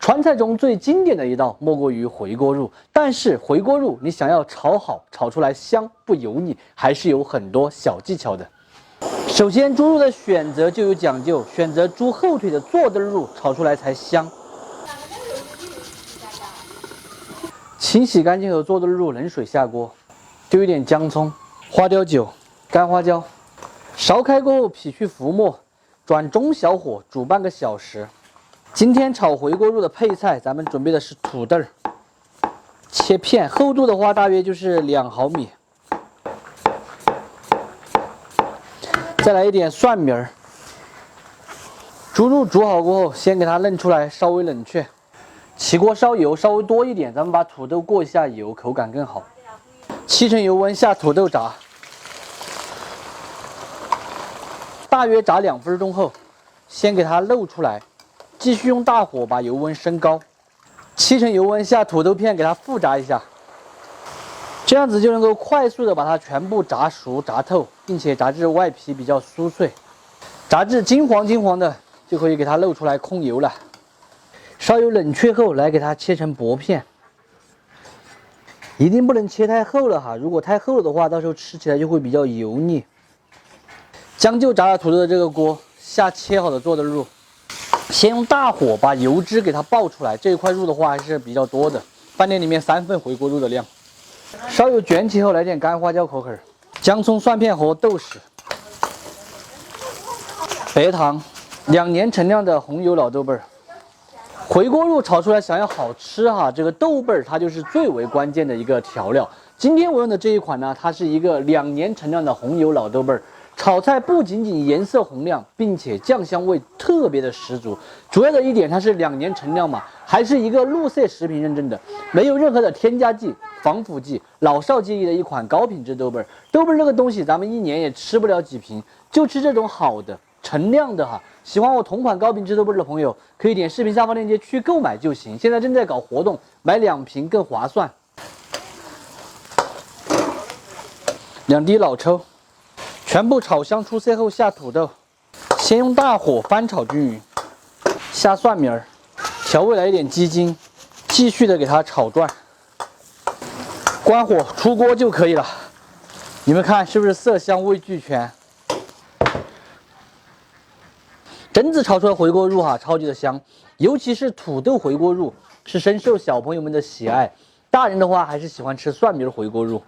川菜中最经典的一道莫过于回锅肉，但是回锅肉你想要炒好，炒出来香不油腻，还是有很多小技巧的。首先，猪肉的选择就有讲究，选择猪后腿的坐墩肉，炒出来才香。清洗干净后，坐墩肉冷水下锅，丢一点姜葱、花雕酒、干花椒，烧开过后撇去浮沫，转中小火煮半个小时。今天炒回锅肉的配菜，咱们准备的是土豆，切片，厚度的话大约就是2毫米。再来一点蒜苗儿。猪肉煮好过后，先给它弄出来，稍微冷却。起锅烧油，稍微多一点，咱们把土豆过一下油，口感更好。7成油温下土豆炸，大约炸2分钟后，先给它漏出来。继续用大火把油温升高，7成油温下土豆片，给它复炸一下，这样子就能够快速的把它全部炸熟、炸透，并且炸至外皮比较酥脆，炸至金黄的，就可以给它漏出来控油了。稍有冷却后，来给它切成薄片，一定不能切太厚了哈，如果太厚了的话，到时候吃起来就会比较油腻。将就炸了土豆的这个锅，下切好的坐墩肉。先用大火把油脂给它爆出来，这一块肉的话还是比较多的，饭店里面3份回锅肉的量。稍有卷起后，来点干花椒口粉，姜葱、蒜片和豆豉，白糖，2年陈酿的红油老豆瓣儿。回锅肉炒出来想要好吃哈，这个豆瓣儿它就是最为关键的一个调料。今天我用的这一款呢，它是一个2年陈酿的红油老豆瓣儿。炒菜不仅仅颜色红亮，并且酱香味特别的十足。主要的一点，它是2年陈酿嘛，还是一个绿色食品认证的，没有任何的添加剂、防腐剂，老少皆宜的一款高品质豆瓣儿。豆瓣儿这个东西，咱们1年也吃不了几瓶，就吃这种好的陈酿的哈。喜欢我同款高品质豆瓣儿的朋友，可以点视频下方链接去购买就行。现在正在搞活动，买2瓶更划算。2滴老抽。全部炒香出色后下土豆，先用大火翻炒均匀，下蒜苗，调味来一点鸡精，继续的给它炒转，关火出锅就可以了。你们看是不是色香味俱全？整子炒出来回锅肉哈，超级的香，尤其是土豆回锅肉是深受小朋友们的喜爱，大人的话还是喜欢吃蒜苗回锅肉，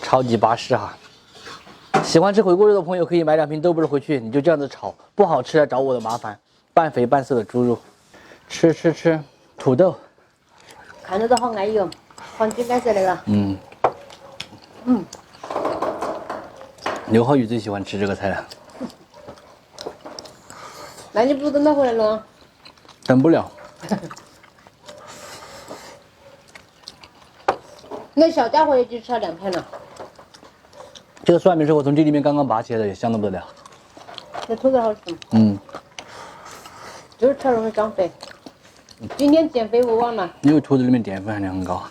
超级巴适哈。喜欢吃回锅肉的朋友可以买2瓶豆瓣回去，你就这样子炒，不好吃来找我的麻烦。半肥半瘦的猪肉，吃土豆，看着都好安逸哦，黄金颜色那个。刘浩宇最喜欢吃这个菜了。那你不等他回来了？等不了。那小家伙也就吃了2片了。这个蒜苗是我从这里面刚刚拔起来的，也香得不得了。这土豆好吃。就是吃容易长肥。今天减肥我忘了。因为土豆里面淀粉含量很高。